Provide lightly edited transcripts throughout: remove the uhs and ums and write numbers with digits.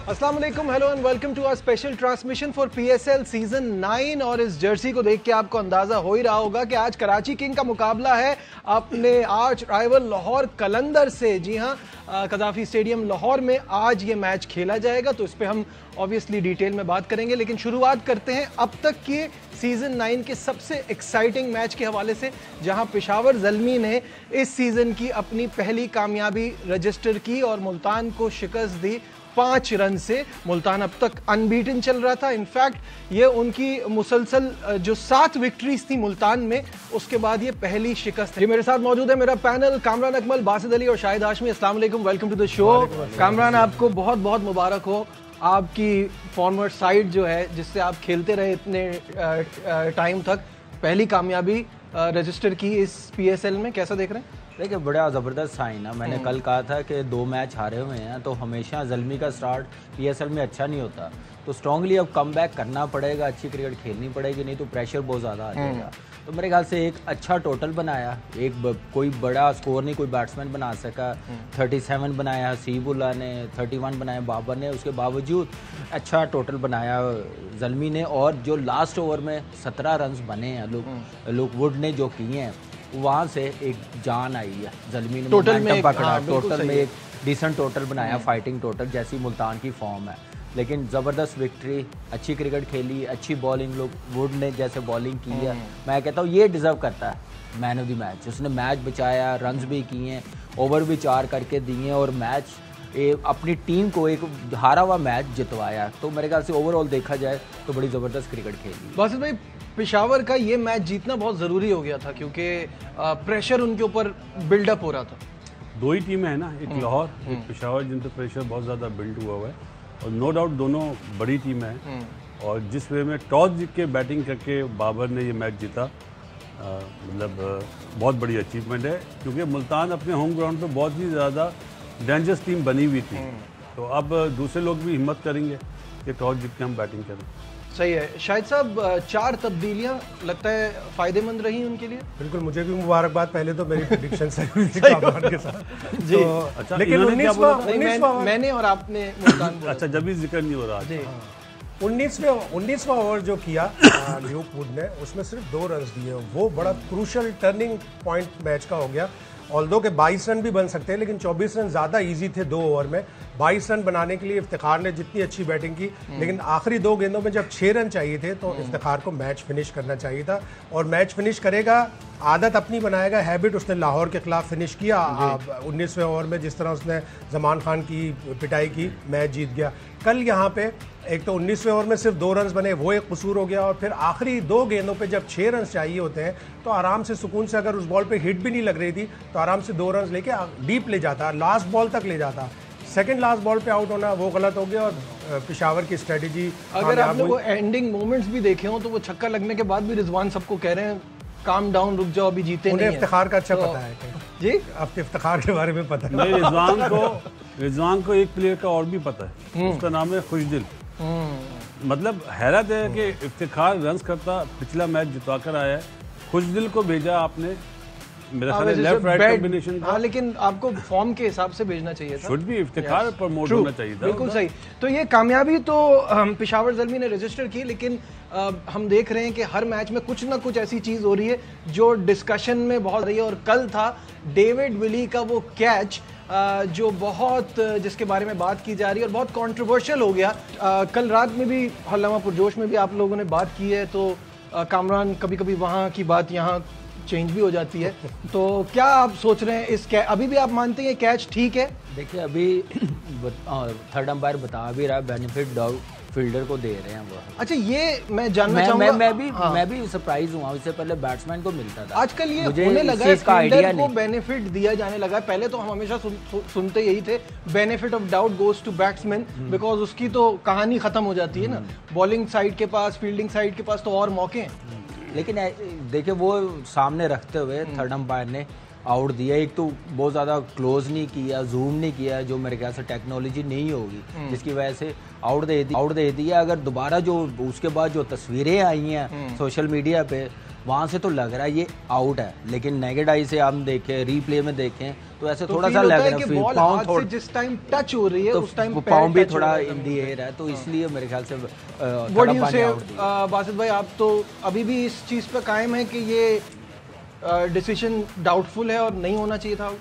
अस्सलाम वालेकुम, hello and welcome to our special transmission for PSL season 9। और इस जर्सी को देख के आपको अंदाजा हो ही रहा होगा कि आज कराची किंग का मुकाबला है अपने आर्च राइवल लाहौर कलंदर से। जी हाँ, कदाफी स्टेडियम लाहौर में आज ये मैच खेला जाएगा, तो इस पर हम ऑब्वियसली डिटेल में बात करेंगे। लेकिन शुरुआत करते हैं अब तक के सीजन 9 के सबसे एक्साइटिंग मैच के हवाले से, जहां पेशावर ज़ल्मी ने इस सीजन की अपनी पहली कामयाबी रजिस्टर की और मुल्तान को शिकस्त दी 5 रन से। मुल्तान अब तक अनबीटन चल रहा था। इनफैक्ट ये उनकी मुसलसल जो 7 विक्ट्रीज थी मुल्तान में, उसके बाद ये पहली शिकस्त है। मेरे साथ मौजूद है मेरा पैनल, कामरान अकमल, बासित अली और शाहिद हाशमी। अस्सलाम वालेकुम, welcome to the show. Kamran, आपको बहुत बहुत मुबारक हो। आपकी फॉर्मर साइड जो है, जिससे आप खेलते रहे इतने टाइम तक, पहली कामयाबी रजिस्टर की इस पीएसएल में, कैसा देख रहे हैं? देखिए, बड़ा ज़बरदस्त साइन है। मैंने कल कहा था कि 2 मैच हारे हुए हैं, तो हमेशा ज़ल्मी का स्टार्ट पीएसएल में अच्छा नहीं होता, तो स्ट्रांगली अब कम बैक करना पड़ेगा, अच्छी क्रिकेट खेलनी पड़ेगी, नहीं तो प्रेशर बहुत ज़्यादा आ जाएगा। तो मेरे ख्याल से एक अच्छा टोटल बनाया, कोई बड़ा स्कोर नहीं कोई बैट्समैन बना सका। 37 बनाया हसीबुल्ला ने, 31 बनाया बाबर ने, उसके बावजूद अच्छा टोटल बनाया ज़ल्मी ने। और जो लास्ट ओवर में 17 रन बने हैं लुक वुड ने जो किए हैं, वहाँ से एक जान आई है। ज़ल्मी ने टोटल में पकड़ा, टोटल में एक डिसेंट टोटल बनाया, फाइटिंग टोटल, जैसी मुल्तान की फॉर्म है। लेकिन ज़बरदस्त विक्ट्री, अच्छी क्रिकेट खेली, अच्छी बॉलिंग, लोग वुड ने जैसे बॉलिंग की है, मैं कहता हूँ ये डिज़र्व करता है मैन ऑफ द मैच। उसने मैच बचाया, रन्स भी किए हैं, ओवर भी 4 करके दिए और मैच अपनी टीम को एक हारा हुआ मैच जितवाया। तो मेरे ख्याल से ओवरऑल देखा जाए तो बड़ी ज़बरदस्त क्रिकेट खेली। बासित भाई, पेशावर का ये मैच जीतना बहुत ज़रूरी हो गया था, क्योंकि प्रेशर उनके ऊपर बिल्डअप हो रहा था। 2 ही टीमें हैं ना, एक लाहौर एक पेशावर, जिन पर प्रेशर बहुत ज़्यादा बिल्ड हुआ हुआ है। और नो डाउट दोनों बड़ी टीमें हैं। और जिस वे में टॉस जीत के बैटिंग करके बाबर ने ये मैच जीता, मतलब बहुत बड़ी अचीवमेंट है, क्योंकि मुल्तान अपने होम ग्राउंड पे बहुत ही ज़्यादा डेंजरस टीम बनी हुई थी। तो अब दूसरे लोग भी हिम्मत करेंगे कि टॉस जीत के हम बैटिंग करें। सही है। शाहिद साहब, 4 तब्दीलियां लगता है फ़ायदेमंद रही उनके लिए। बिल्कुल, मुझे भी मुबारकबाद। पहले तो मेरी प्रेडिक्शन सही हुई थी कामरान के साथ जी। तो, अच्छा, लेकिन 19वां मैंने और आपने मुल्तान बोला। अच्छा, जब भी जिक्र नहीं हो रहा जी। 19वां ओवर जो किया ल्यूक वुड ने, उसमें सिर्फ 2 रन दिए, वो बड़ा क्रूशल टर्निंग पॉइंट मैच का हो गया। ऑल्दो के 22 रन भी बन सकते हैं, लेकिन 24 रन ज़्यादा इजी थे 2 ओवर में। 22 रन बनाने के लिए इफ्तिखार ने जितनी अच्छी बैटिंग की, लेकिन आखिरी 2 गेंदों में जब 6 रन चाहिए थे, तो इफ्तिखार को मैच फिनिश करना चाहिए था। और मैच फिनिश करेगा, आदत अपनी बनाएगा, हैबिट। उसने लाहौर के खिलाफ फिनिश किया 19वें ओवर में, जिस तरह उसने जमान खान की पिटाई की, मैच जीत गया। कल यहाँ पे एक तो 19वें ओवर में सिर्फ 2 रन बने, वो एक कसूर हो गया। और फिर आखिरी 2 गेंदों पे जब 6 रन चाहिए होते हैं, तो आराम से सुकून से, अगर उस बॉल पे हिट भी नहीं लग रही थी, तो आराम से 2 रन लेके डीप ले जाता, लास्ट बॉल तक ले जाता। सेकंड लास्ट बॉल पे आउट होना वो गलत हो गया। और पेशावर की स्ट्रेटजी, अगर आप लोग एंडिंग मोमेंट्स भी देखे हो, तो वो छक्का लगने के बाद भी रिजवान सबको कह रहे हैं काम डाउन, रुक जाओ, अभी जीते नहीं हैं। इफ्तिखार का अच्छा पता है जी, आपको इफ्तिखार के बारे में पता है। रिजवान को एक प्लेयर का और भी पता है, उसका नाम है खुशदिल। मतलब हैरत है कि इफ्तिखार रन्स करता, पिछला मैच जितवा कर आया है, खुशदिल को भेजा आपने, मेरा ख्याल है लेफ्ट राइट कॉम्बिनेशन था। हाँ, लेकिन आपको फॉर्म के हिसाब से भेजना चाहिए था। शुड भी इफ्तिखार प्रमोट होना चाहिए था। बिल्कुल सही। तो ये कामयाबी तो पेशावर ज़ल्मी ने रजिस्टर की, लेकिन हम देख रहे हैं कि हर मैच में कुछ ना कुछ ऐसी चीज़ हो रही है जो डिस्कशन में बहुत रही है। और कल था डेविड विली का वो कैच, जो बहुत, जिसके बारे में बात की जा रही है और बहुत कंट्रोवर्शियल हो गया। कल रात में भी हल्लामा पुरजोश में भी आप लोगों ने बात की है, तो कामरान, कभी कभी वहाँ की बात यहाँ चेंज भी हो जाती है। तो क्या आप सोच रहे हैं इस अभी भी आप मानते हैं कैच ठीक है? देखिए, अभी थर्ड अंपायर बता भी रहा है, बेनिफिट डाउट फील्डर को दे रहे हैं वो। अच्छा, ये मैं जानना चाहूंगा। मैं भी सरप्राइज हुआ, इससे पहले बैट्समैन को मिलता था। आजकल ये होने लगा है, फील्डर को बेनिफिट दिया जाने लगा है। पहले तो हम हमेशा सुनते यही थे, benefit of doubt goes to batsman, because उसकी तो कहानी खत्म हो जाती है ना। बॉलिंग साइड के पास, फील्डिंग साइड के पास तो और मौके हैं। लेकिन देखिए, वो सामने रखते हुए थर्ड अंपायर ने आउट दिया। एक तो बहुत ज़्यादा क्लोज नहीं किया, जूम नहीं किया, जो मेरे ख्याल से टेक्नोलॉजी नहीं होगी जिसकी वजह से आउट दे दिया। अगर दोबारा जो उसके बाद जो तस्वीरें आई हैं सोशल मीडिया पे, वहाँ से तो लग रहा है ये आउट है, लेकिन नेगेड आई से हम देखें, रीप्ले में देखें तो ऐसे थोड़ा सा लग रहा है पाँव जिस टाइम टच हो रही है तो उस टाइम पाँव भी थोड़ा इन दी एयर है, तो इसलिए मेरे ख्याल से बासित भाई आप तो अभी भी इस चीज़ पे कायम है कि ये डिसीजन डाउटफुल है और नहीं होना चाहिए था?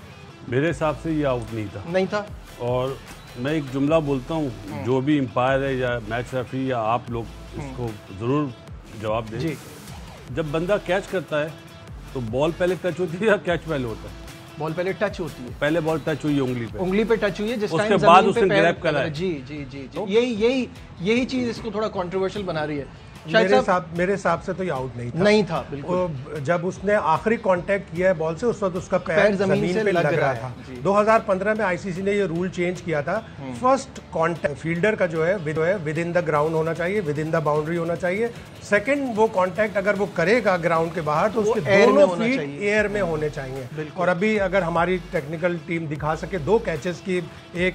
मेरे हिसाब से ये आउट नहीं था। और मैं एक जुमला बोलता हूँ, जो भी एम्पायर है या मैच रेफरी या आप लोग इसको ज़रूर जवाब दें। जब बंदा कैच करता है तो बॉल पहले टच होती है या कैच पहले होता है? बॉल पहले टच होती है। पहले बॉल टच हुई उंगली पे टच हुई है, जिस उसके बाद उसने ग्रैब करा है। जी। यही चीज इसको थोड़ा कंट्रोवर्शियल बना रही है। मेरे हिसाब से तो ये आउट नहीं था बिल्कुल। जब उसने आखिरी कांटेक्ट किया है बॉल से, उस वक्त उसका पैर जमीन पे लग रहा था। 2015 में आईसीसी ने ये रूल चेंज किया था, फर्स्ट कांटेक्ट फील्डर का जो है विद इन द ग्राउंड होना चाहिए, विद इन द बाउंड्री होना चाहिए। सेकंड वो कांटेक्ट अगर वो करेगा ग्राउंड के बाहर तो उसके दोनों फीट एयर में होने चाहिए। और अभी अगर हमारी टेक्निकल टीम दिखा सके 2 कैचेस की, एक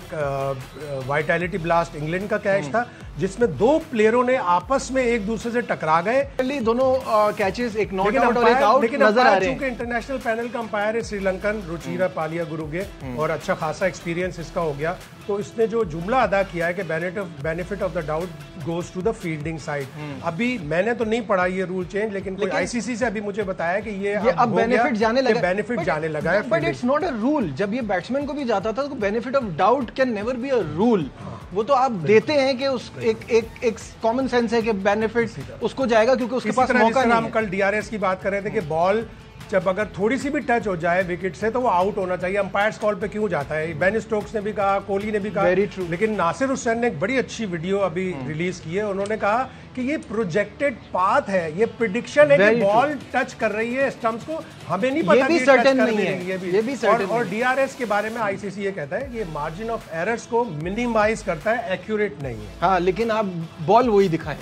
वाइटैलिटी ब्लास्ट इंग्लैंड का कैच था जिसमें 2 प्लेयरों ने आपस में एक दूसरे से टकरा गए। दोनों कैचेस एक नॉट आउट और एक आउट नजर आ रहे हैं। इंटरनेशनल पैनल का अंपायर है श्रीलंकन रुचिरा पालिया गुरुगे और अच्छा खासा एक्सपीरियंस इसका हो गया, तो इसने जो जुमला अदा किया है कि benefit of the doubt goes to the fielding side. अभी मैंने तो नहीं पढ़ा ये रूल चेंज, लेकिन आईसीसी से अभी मुझे बताया कि ये अब बेनिफिट जाने लगा है। But it's not a rule. जब ये बैट्समैन को भी जाता था तो benefit of doubt can never be a rule. वो तो आप देते हैं कि उस एक कॉमन सेंस है कि बेनिफिट उसको जाएगा क्योंकि उसके पास मौका नहीं है। हम कल डीआरएस की बात कर रहे थे कि बॉल जब अगर थोड़ी सी भी टच हो जाए विकेट से तो वो आउट होना चाहिए। अंपायर्स कॉल पे क्यों जाता है? बेन स्टोक्स ने भी कहा, कोहली ने भी कहा, लेकिन नासिर हुसैन ने एक बड़ी अच्छी वीडियो अभी रिलीज की है। उन्होंने कहा कि ये प्रोजेक्टेड पाथ है, ये प्रिडिक्शन है कि बॉल टच कर रही है स्टंप्स को, हमें नहीं पता। ये भी सर्टेन नहीं है, ये भी और डीआरएस के बारे में आईसीसी ये कहता है कि ये मार्जिन ऑफ एरर्स को मिनिमाइज करता है, एक्यूरेट नहीं है। हाँ, लेकिन आप बॉल वही दिखाएं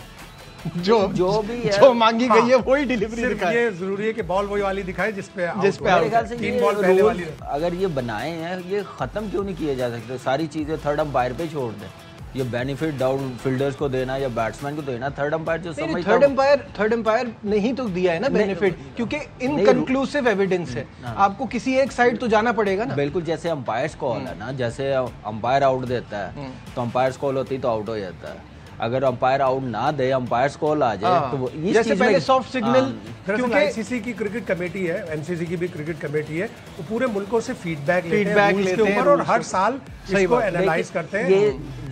जो भी है, जो मांगी गई है वही डिलीवरी दिखाए। ये जरूरी है कि बॉल वही वाली दिखाए जिस पे मेरे ख्याल से 3 बॉल पहले वाली। अगर ये बनाए हैं, ये खत्म क्यों नहीं किए जा सकते? सारी चीजें थर्ड अंपायर पे छोड़ दें। ये बेनिफिट डाउन फील्डर्स को देना या बैट्समैन को देना, थर्ड अंपायर जो समझता है। थर्ड अंपायर ने ही तो दिया है ना बेनिफिट, क्योंकि इनकंक्लूसिव एविडेंस है। आपको किसी एक साइड तो जाना पड़ेगा ना। बिल्कुल, जैसे अंपायर्स कॉल है ना, जैसे अंपायर आउट देता है तो अंपायर्स कॉल होती तो आउट हो जाता है। अगर अंपायर आउट ना दे, अंपायर्स कॉल आ जाए तो जैसे पहले सॉफ्ट सिग्नल, क्योंकि आईसीसी की क्रिकेट कमेटी है, एमसीसी की भी क्रिकेट कमेटी है, वो पूरे मुल्कों से फीडबैक लेते हैं और हर साल इसको एनालाइज करते हैं।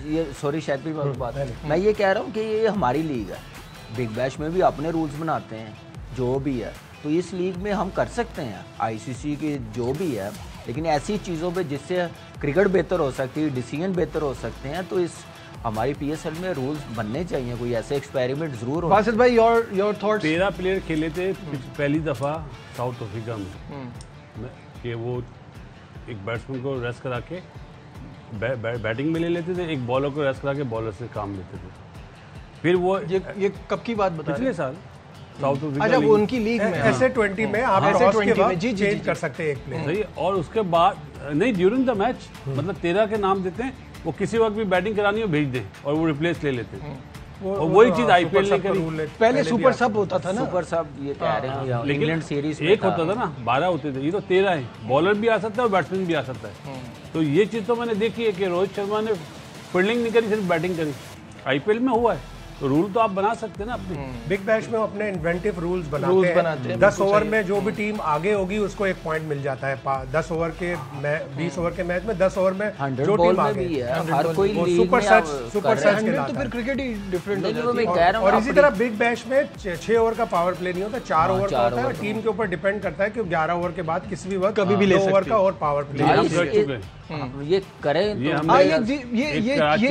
ये सॉरी शायद भी बात है, मैं ये कह रहा हूँ कि ये हमारी लीग है, बिग बैश में भी अपने रूल्स बनाते हैं जो भी है, तो इस लीग में हम कर सकते हैं आईसीसी की जो भी है, लेकिन ऐसी चीज़ों पे जिससे क्रिकेट बेहतर हो सकती है, डिसीजन बेहतर हो सकते हैं, तो इस हमारी पीएसएल में रूल्स बनने चाहिए, कोई ऐसे एक्सपेरिमेंट जरूर हो। बासित भाई, योर थॉट्स? 13 प्लेयर खेले थे पहली दफ़ा साउथ अफ्रीका में, कि वो एक बैट्समैन को रेस्ट करा के बैटिंग में ले लेते थे, एक बॉलर को रेस्ट करा के बॉलर से काम लेते थे। फिर वो ये कब की बात बता? पिछले साल साउथ अफ्रीका। अच्छा, वो उनकी लीग में ऐसे-20 में आप ऐसे-20 में चेंज कर सकते हैं एक प्लेयर। सही, और उसके बाद नहीं, ड्यूरिंग द मैच, मतलब 13 के नाम देते हैं, वो किसी वक्त भी बैटिंग करानी हो भेज दें और वो रिप्लेस ले लेते हैं। और वही चीज आईपीएल ने करी। पहले सुपर सब होता था ना, सुपर सब ये कह रहे हैं, लेकिन इंग्लैंड सीरीज एक होता था ना, 12 होते थे, ये तो 13 है। बॉलर भी आ सकता है और बैट्समैन भी आ सकता है। तो ये चीज तो मैंने देखी है कि रोहित शर्मा ने फील्डिंग नहीं करी, सिर्फ बैटिंग करी। आईपीएल में हुआ है, तो रूल तो आप बना सकते हैं ना अपने। बिग बैश में अपने इन्वेंटिव रूल्स बनाते हैं। 10 ओवर में जो भी टीम आगे होगी उसको 1 पॉइंट मिल जाता है। 10 ओवर के 20 ओवर के मैच में 10 ओवर में जो टीम आगे है, हर कोई सुपर सच के तो फिर क्रिकेट ही डिफरेंट हो जाती है। और इसी तरह बिग बैश में 6 ओवर का पावर प्ले नहीं होता, 4 ओवर का होता है। टीम के ऊपर डिपेंड करता है कि 11 ओवर के बाद किसी भी वक्त कभी भी ले 2 ओवर का और पावर प्ले ये करें। ये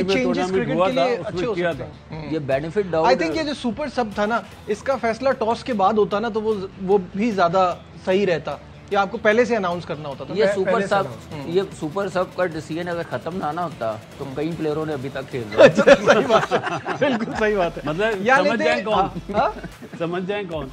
चेंजेस क्रिकेट के लिए अच्छे हो सकते हैं। ये बेनिफिट डाउट, आई थिंक ये जो सुपर सब था ना, इसका फैसला टॉस के बाद होता ना, तो वो भी ज्यादा सही रहता। या आपको पहले से अनाउंस करना होता था? ये सुपर सब का डिसीजन अगर खत्म ना होता तो कई प्लेयरों ने अभी तक खेल रहा। सही बात है, बिल्कुल सही बात है। मतलब या समझ जाए कौन? समझ जाए कौन।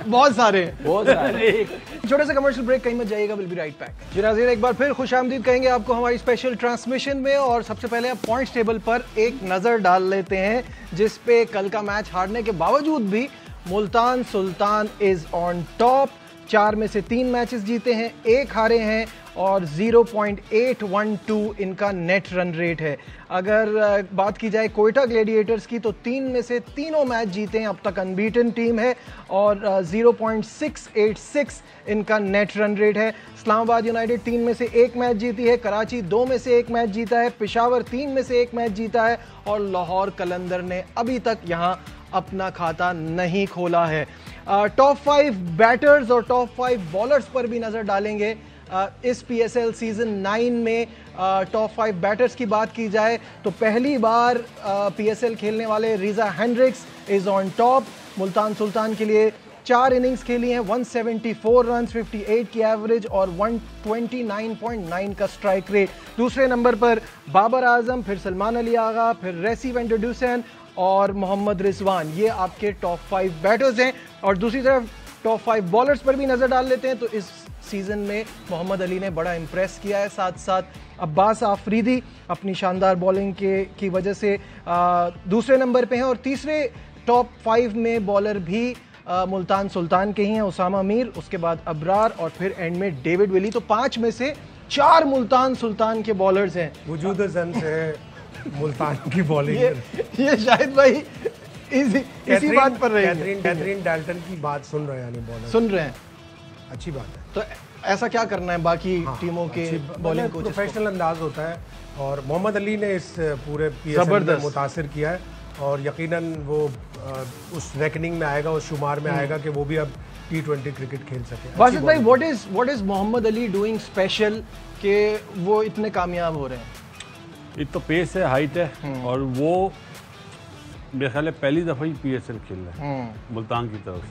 बहुत सारे हैं। बहुत सारे। छोटे से कमर्शियल ब्रेक, कहीं मत जाइएगा, विल बी राइट बैक। जी नाज़रीन, एक बार फिर खुशामदीद कहेंगे आपको हमारी स्पेशल ट्रांसमिशन में। और सबसे पहले आप पॉइंट्स टेबल पर एक नज़र डाल लेते हैं, जिस पे कल का मैच हारने के बावजूद भी Multan Sultan is on top. 4 में से 3 मैचेस जीते हैं, 1 हारे हैं और 0.812 इनका नेट रन रेट है। अगर बात की जाए कोयटा ग्लैडिएटर्स की, तो 3 में से तीनों मैच जीते हैं, अब तक अनबीटन टीम है और 0.686 इनका नेट रन रेट है। इस्लामाबाद यूनाइटेड 3 में से 1 मैच जीती है, कराची 2 में से 1 मैच जीता है, पेशावर 3 में से 1 मैच जीता है और लाहौर कलंदर ने अभी तक यहाँ अपना खाता नहीं खोला है। टॉप 5 बैटर्स और टॉप 5 बॉलर्स पर भी नज़र डालेंगे। इस PSL सीजन 9 में टॉप 5 बैटर्स की बात की जाए तो पहली बार PSL खेलने वाले Reeza Hendricks is on top. Multan Sultan के लिए 4 इनिंग्स खेली हैं, 174 रन, 58 की एवरेज और 129.9 का स्ट्राइक रेट। दूसरे नंबर पर बाबर आजम, फिर सलमान अली आगा, फिर रेसी वेंडरडूसन और मोहम्मद रिजवान, ये आपके टॉप 5 बैटर्स हैं। और दूसरी तरफ टॉप 5 बॉलर्स पर भी नज़र डाल लेते हैं तो इस सीजन में मोहम्मद अली ने बड़ा इंप्रेस किया है, साथ साथ अब्बास आफरीदी अपनी शानदार बॉलिंग की वजह से दूसरे नंबर पे हैं। और तीसरे टॉप 5 में बॉलर भी मुल्तान सुल्तान के ही हैं, उसामा मीर, उसके बाद अबरार और फिर एंड में डेविड विली। तो 5 में से 4 मुल्तान सुल्तान के बॉलर्स हैं। वजूद जन से मुल्तान की बॉलिंग ये शायद भाई इसी बात पर रहेंगे। कैथरीन डाल्टन की बात सुन रहे हैं, बॉलर सुन रहे हैं, अच्छी बात है। तो ऐसा क्या करना है बाकी टीमों के बॉलिंग कोच? प्रोफेशनल अंदाज होता है और मोहम्मद अली ने इस पूरे PSL में मुतासिर किया है और यकीनन वो उस रैंकिंग में आएगा, उस शुमार में आएगा कि वो भी अब T20 क्रिकेट खेल सके। वासिफ भाई, what is Mohammad Ali doing special कि वो इतने कामयाब हो रहे हैं? एक तो पेस है, हाइट है और वो मेरे ख्याल है पहली दफ़ा ही PSL खेल रहा है मुल्तान की तरफ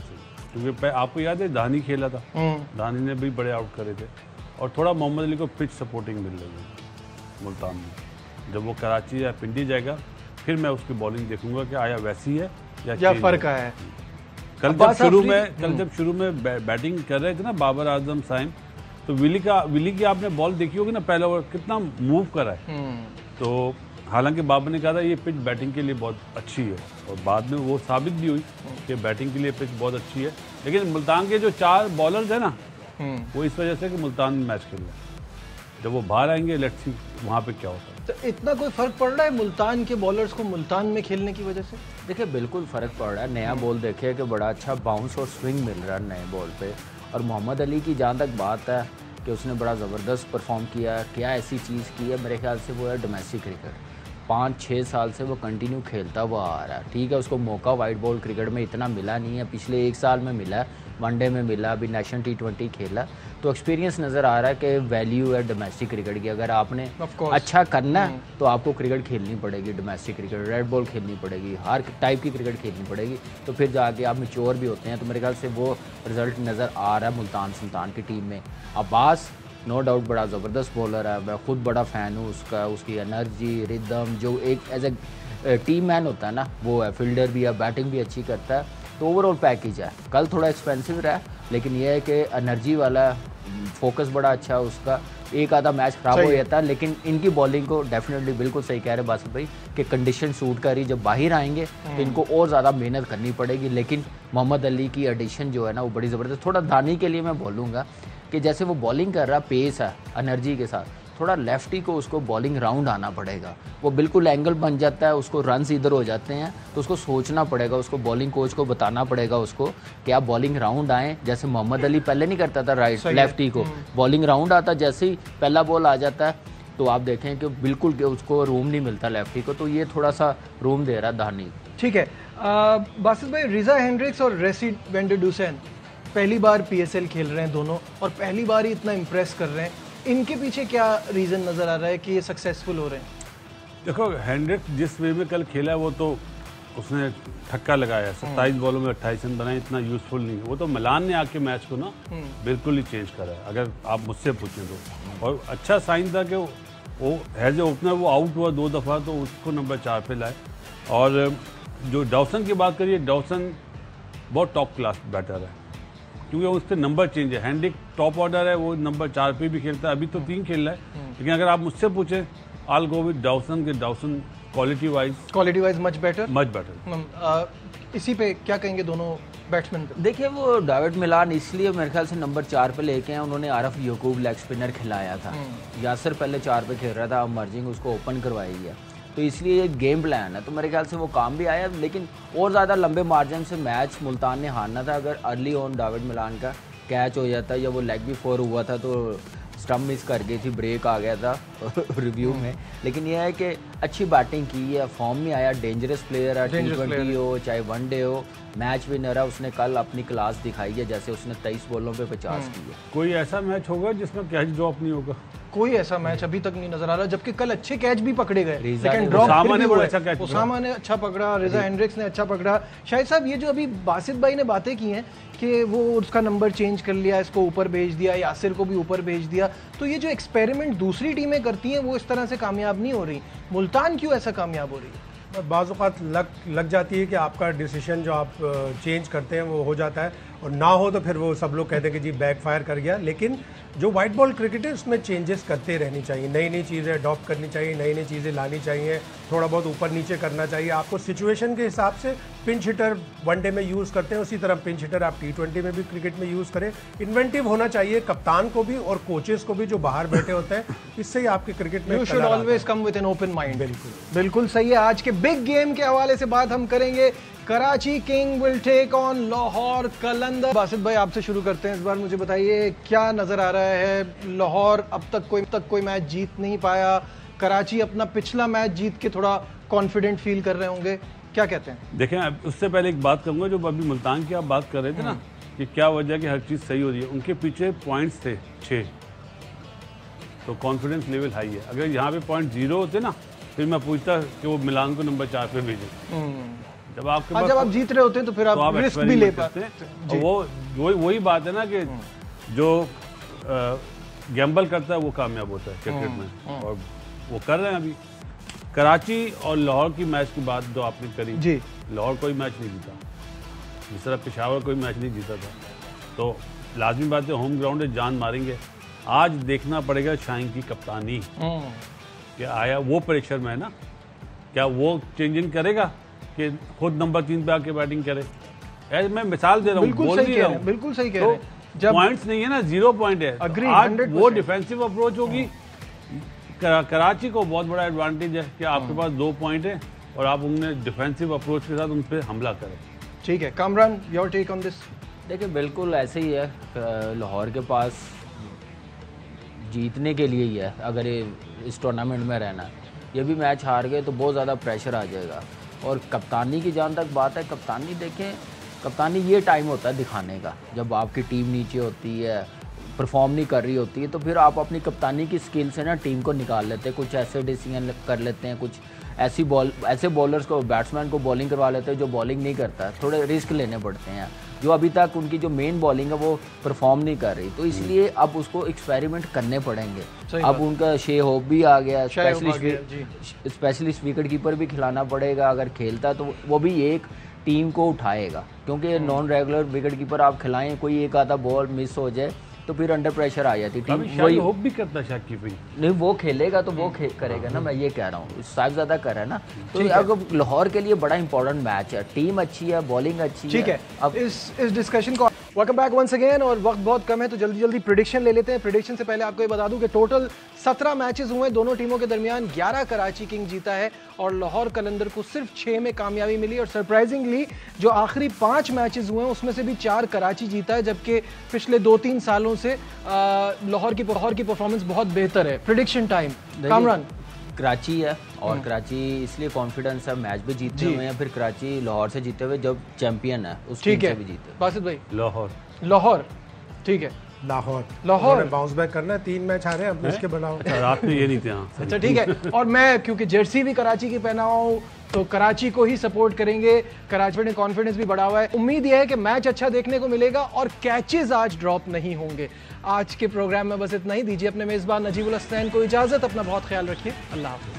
से। क्योंकि आपको याद है धानी खेला था, धानी ने भी बड़े आउट करे थे और थोड़ा मोहम्मद अली को पिच सपोर्टिंग मिल रही है मुल्तान में। जब वो कराची या पिंडी जाएगा फिर मैं उसकी बॉलिंग देखूंगा कि आया वैसी है या फर्क आया है। कल जब शुरू में बैटिंग कर रहे थे ना बाबर आजम साइम, तो विली की आपने बॉल देखी होगी ना, पहला ओवर कितना मूव करा है। तो हालांकि बाबर ने कहा था ये पिच बैटिंग के लिए बहुत अच्छी है और बाद में वो साबित भी हुई कि बैटिंग के लिए पिच बहुत अच्छी है। लेकिन मुल्तान के जो 4 बॉलर्स हैं ना, वो इस वजह से कि मुल्तान में मैच खेल रहे हैं। जब वो बाहर आएंगे लेट्स सी वहाँ पे क्या होता है। तो इतना कोई फर्क पड़ रहा है मुल्तान के बॉलर्स को मुल्तान में खेलने की वजह से? देखिए बिल्कुल फ़र्क पड़ रहा है। नया बॉल देखिए कि बड़ा अच्छा बाउंस और स्विंग मिल रहा है नए बॉल पे। और मोहम्मद अली की जहाँ तक बात है कि उसने बड़ा ज़बरदस्त परफॉर्म किया, क्या ऐसी चीज़ की है, मेरे ख्याल से वो है डोमेस्टिक क्रिकेट। 5-6 साल से वो कंटिन्यू खेलता हुआ आ रहा है। ठीक है, उसको मौका वाइट बॉल क्रिकेट में इतना मिला नहीं है, पिछले 1 साल में मिला है, वनडे में मिला, अभी नेशनल T20 खेला, तो एक्सपीरियंस नज़र आ रहा है कि वैल्यू है डोमेस्टिक क्रिकेट की। अगर आपने अच्छा करना है तो आपको क्रिकेट खेलनी पड़ेगी, डोमेस्टिक क्रिकेट, रेड बॉल खेलनी पड़ेगी, हर टाइप की क्रिकेट खेलनी पड़ेगी, तो फिर जाके आप मैच्योर भी होते हैं। तो मेरे ख्याल से वो रिजल्ट नज़र आ रहा है मुल्तान सुल्तान की टीम में। अब्बास नो डाउट बड़ा ज़बरदस्त बॉलर है, मैं खुद बड़ा फ़ैन हूँ उसका, उसकी एनर्जी, रिदम, जो एक एज ए टीम मैन होता है ना वो है, फील्डर भी है, बैटिंग भी अच्छी करता है, तो ओवरऑल पैकेज है। कल थोड़ा एक्सपेंसिव रहा लेकिन यह है कि एनर्जी वाला, फोकस बड़ा अच्छा है उसका। एक आधा मैच खराब हो जाता है लेकिन इनकी बॉलिंग को डेफिनेटली बिल्कुल सही कह रहे बासिफ भाई कि कंडीशन सूट कर रही, जब बाहर आएंगे तो इनको और ज़्यादा मेहनत करनी पड़ेगी। लेकिन मोहम्मद अली की एडिशन जो है ना वो बड़ी ज़बरदस्त। थोड़ा दानी के लिए मैं बोलूँगा कि जैसे वो बॉलिंग कर रहा, पेस है एनर्जी के साथ, थोड़ा लेफ्टी को उसको बॉलिंग राउंड आना पड़ेगा। वो बिल्कुल एंगल बन जाता है, उसको रन्स इधर हो जाते हैं, तो उसको सोचना पड़ेगा, उसको बॉलिंग कोच को बताना पड़ेगा उसको कि आप बॉलिंग राउंड आएँ। जैसे मोहम्मद अली पहले नहीं करता था राइट लेफ्टी को, बॉलिंग राउंड आता, जैसे ही पहला बॉल आ जाता है तो आप देखें कि बिल्कुल उसको रूम नहीं मिलता लेफ्टी को, तो ये थोड़ा सा रूम दे रहा है धानी। ठीक है बासित भाई, रिजा हेंड्रिक्स और रेसी वेंडरडूसन पहली बार PSL खेल रहे हैं दोनों और पहली बार ही इतना इम्प्रेस कर रहे हैं, इनके पीछे क्या रीज़न नज़र आ रहा है कि ये सक्सेसफुल हो रहे हैं? देखो हेंड्रिक्स जिस वे में कल खेला है वो तो उसने ठक्का लगाया, 27 बॉलों में 28 रन बनाए, इतना यूजफुल नहीं। वो तो मिलान ने आके मैच को ना बिल्कुल ही चेंज करा है अगर आप मुझसे पूछें तो। और अच्छा साइन था कि वो एज ए ओपनर वो आउट हुआ 2 दफ़ा तो उसको नंबर 4 पे लाए। और जो डॉसन की बात करिए, डॉसन बहुत टॉप क्लास बैटर है, क्योंकि उससे नंबर चेंज है। हैंड्रिक टॉप ऑर्डर है, वो नंबर 4 पे भी खेलता है, अभी तो 3 खेल रहा है, लेकिन अगर आप मुझसे पूछे आई गो विद डॉसन, के Dawson quality wise much better. इसी पे क्या कहेंगे दोनों बैट्समैन? देखिए वो डेविड मिलान इसलिए मेरे ख्याल से नंबर 4 पे लेके हैं, उन्होंने आरफ याकूब लेग स्पिनर खिलाया था, यासर पहले 4 पे खेल रहा था, अब मर्जिंग उसको ओपन करवाई है, तो इसलिए ये गेम प्लान है, तो मेरे ख्याल से वो काम भी आया। लेकिन और ज़्यादा लंबे मार्जिन से मैच मुल्तान ने हारना था अगर अर्ली ऑन डेविड मिलान का कैच हो जाता या वो लेग भी 4 हुआ था तो स्टम्प मिस कर गई थी, ब्रेक आ गया था रिव्यू में। लेकिन यह है कि अच्छी बैटिंग की है, फॉर्म में आया, डेंजरस प्लेयर है, T20 हो चाहे वनडे हो, मैच विनर है, उसने कल अपनी क्लास दिखाई है, जैसे उसने 23 बॉलों पे 50 की है। कोई ऐसा मैच होगा जिसमें कैच ड्रॉप नहीं होगा? कोई ऐसा मैच अभी तक नहीं नजर आ रहा, जबकि कल अच्छे कैच भी पकड़े गए, लेकिन उसामा ने बड़ा अच्छा कैच, उसामा ने अच्छा पकड़ा, रिजा हेंड्रिक्स ने अच्छा पकड़ा। शाहिद साहब, ये जो अभी बासित भाई ने बातें की हैं कि वो उसका नंबर चेंज कर लिया, इसको ऊपर भेज दिया, यासिर को भी ऊपर भेज दिया, तो ये जो एक्सपेरिमेंट दूसरी टीमें करती हैं वो इस तरह से कामयाब नहीं हो रही, मुल्तान क्यों ऐसा कामयाब हो रही है? बाज़ औक़ात लग जाती है कि आपका डिसीजन जो आप चेंज करते हैं वो हो जाता है, और ना हो तो फिर वो सब लोग कहते हैं कि जी बैकफायर कर गया। लेकिन जो वाइट बॉल क्रिकेट है उसमें चेंजेस करते रहनी चाहिए, नई नई चीज़ें अडॉप्ट करनी चाहिए, नई नई चीज़ें लानी चाहिए, थोड़ा बहुत ऊपर नीचे करना चाहिए। आपको सिचुएशन के हिसाब से पिंच हिटर वनडे में यूज़ करते हैं, उसी तरह पिंच हिटर आप T20 में भी क्रिकेट में यूज़ करें। इन्वेंटिव होना चाहिए कप्तान को भी और कोचेस को भी जो बाहर बैठे होते हैं, इससे ही आपके क्रिकेट में you should always come with an open mind. बिल्कुल सही है। आज के बिग गेम के हवाले से बात हम करेंगे। Karachi king will take on Lahore Qalandar. Basit भाई आपसे शुरू करते हैं, इस बार मुझे बताइए क्या नजर आ रहा है? लाहौर अब तक कोई मैच जीत नहीं पाया, कराची अपना पिछला मैच जीत के थोड़ा कॉन्फिडेंट फील कर रहे होंगे, क्या कहते हैं? देखें, उससे पहले एक बात कहूँगा, जो अभी मुल्तान की आप बात कर रहे थे ना कि क्या वजह कि हर चीज़ सही हो रही है, उनके पीछे पॉइंट्स थे 6, तो कॉन्फिडेंस लेवल हाई है। अगर यहाँ पे पॉइंट 0 होते ना, फिर मैं पूछता कि वो मिलान को नंबर 4 पे भेजें। जब आपके पास, जब आप जीत रहे होते हैं तो फिर आप रिस्क भी ले पाते हैं। वही बात है ना कि जो गैम्बल करता है वो कामयाब होता है क्रिकेट में, और वो कर रहे हैं अभी। कराची और लाहौर की मैच की बात जो आपने करी जी, लाहौर कोई मैच नहीं जीता, जिस तरह पेशावर कोई मैच नहीं जीता था, तो लाजमी बात है होम ग्राउंड है, जान मारेंगे। आज देखना पड़ेगा शाहीन की कप्तानी, क्या आया वो प्रेशर में है ना, क्या वो चेंजिंग करेगा कि खुद नंबर 3 पे आके बैटिंग करे? मैं मिसाल दे रहा हूँ, बोल नहीं रहा हूँ, बिल्कुल सही कह रहे हैं। जब पॉइंट्स नहीं है ना, 0 पॉइंट है, आज वो डिफेंसिव अप्रोच होगी। कराची को बहुत बड़ा एडवांटेज है कि आपके पास 2 पॉइंट है और आप उन्हें डिफेंसिव अप्रोच के साथ उन पर हमला करें। ठीक है, Kamran, your take on this? देखिए बिल्कुल ऐसे ही है, लाहौर के पास जीतने के लिए ही है, अगर ये इस टूर्नामेंट में रहना, ये भी मैच हार गए तो बहुत ज़्यादा प्रेशर आ जाएगा। और कप्तानी की जहाँ तक बात है, कप्तानी देखें, कप्तानी ये टाइम होता है दिखाने का, जब आपकी टीम नीचे होती है, परफॉर्म नहीं कर रही होती है, तो फिर आप अपनी कप्तानी की स्किल से ना टीम को निकाल लेते हैं, कुछ ऐसे डिसीजन कर लेते हैं, कुछ ऐसे बॉलर्स को, बैट्समैन को बॉलिंग करवा लेते हैं जो बॉलिंग नहीं करता, थोड़े रिस्क लेने पड़ते हैं, जो अभी तक उनकी जो मेन बॉलिंग है वो परफॉर्म नहीं कर रही, तो इसलिए अब उसको एक्सपेरिमेंट करने पड़ेंगे। अब उनका शे होप भी आ गया, स्पेशलिस्ट विकेट कीपर भी खिलाना पड़ेगा, अगर खेलता तो वो भी एक टीम को उठाएगा, क्योंकि नॉन रेगुलर विकेट कीपर आप खिलाएं, कोई एक आधा बॉल मिस हो जाए तो फिर अंडर प्रेशर आ जाती टीम। वही होप भी करता है शाकिब भाई, नहीं वो खेलेगा तो वो करेगा ना, मैं ये कह रहा हूँ, साहिबजादा कर रहा है ना, तो अगर लाहौर के लिए बड़ा इंपॉर्टेंट मैच है, टीम अच्छी है, बॉलिंग अच्छी है। ठीक है, अब इस डिस्कशन को वेलकम बैक वंस अगेन, और वक्त बहुत कम है तो जल्दी प्रेडिक्शन ले लेते हैं। प्रेडिक्शन से पहले आपको ये बता दूं कि टोटल 17 मैचेस हुए दोनों टीमों के दरमियान, 11 कराची किंग जीता है और लाहौर कलंदर को सिर्फ 6 में कामयाबी मिली, और सरप्राइजिंगली जो आखिरी 5 मैचेस हुए हैं उसमें से भी 4 कराची जीता है, जबकि पिछले 2-3 सालों से लाहौर की परफॉर्मेंस बहुत बेहतर है। Prediction time, Kamran. कराची है, और कराची इसलिए कॉन्फिडेंस है, मैच भी जीते हुए हैं, फिर कराची लाहौर से जीते हुए जब चैंपियन है उस टीम से भी जीते। बासित भाई? लाहौर। ठीक है, लाहौर बाउंस बैक करना है, 3 मैच हारे अब इसके बनाओ। रात में ये नहीं थे। अच्छा ठीक है, और मैं क्योंकि जर्सी भी कराची की पहना हूँ तो कराची को ही सपोर्ट करेंगे। कराची ने कॉन्फिडेंस भी बढ़ा हुआ है, उम्मीद यह है कि मैच अच्छा देखने को मिलेगा और कैचेस आज ड्रॉप नहीं होंगे। आज के प्रोग्राम में बस इतना ही, दीजिए अपने मेजबान नजीबुल हसनैन को इजाजत, अपना बहुत ख्याल रखिए, अल्लाह हाफिज़।